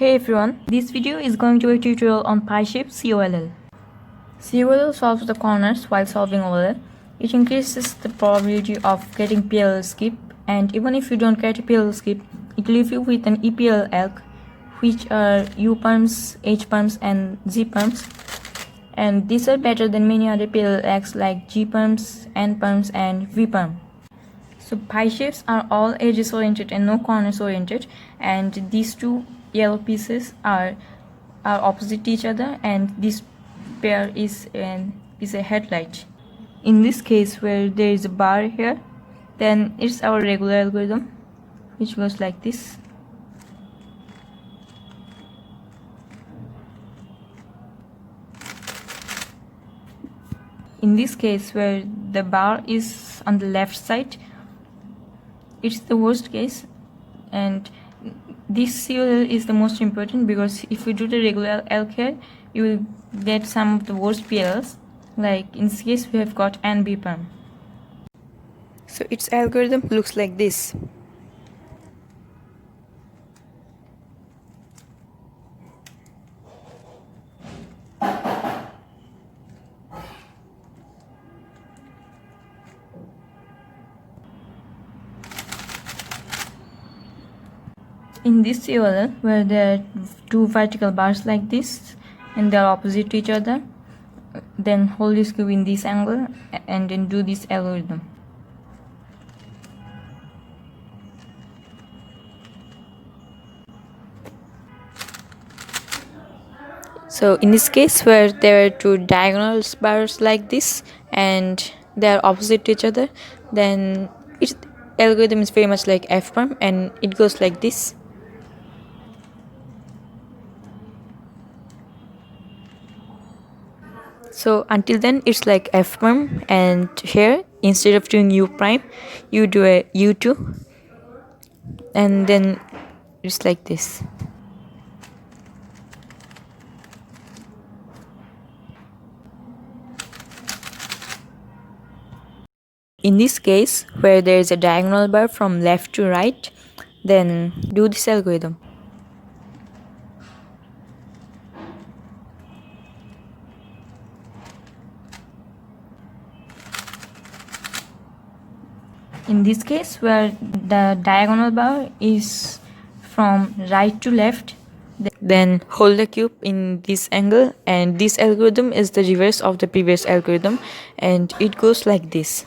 Hey everyone, this video is going to be a tutorial on pie shape C-OLL. C-OLL solves the corners while solving OLL. It increases the probability of getting PLL skip, and even if you don't get a PLL skip, it will leave you with an EPLL, which are U perms, H perms and Z perms. And these are better than many other PLLs like G perms, N perms and V perm. So pie shapes are all edges oriented and no corners oriented, and these two yellow pieces are opposite each other, and this pair is a headlight. In this case, where there is a bar here, then it's our regular algorithm, which goes like this. In this case, where the bar is on the left side, it's the worst case, and this C-OLL is the most important, because if you do the regular alg here, you will get some of the worst PLLs. Like in this case, we have got N B perm. So its algorithm looks like this. In this C-OLL, where there are two vertical bars like this and they are opposite to each other, then hold this cube in this angle and then do this algorithm. So in this case, where there are two diagonal bars like this and they are opposite to each other, then its algorithm is very much like F perm, and it goes like this. So until then, it's like F perm, and here instead of doing U prime, you do a U2, and then it's like this. In this case, where there is a diagonal bar from left to right, then do this algorithm. In this case, where the diagonal bar is from right to left, then hold the cube in this angle, and this algorithm is the reverse of the previous algorithm, and it goes like this.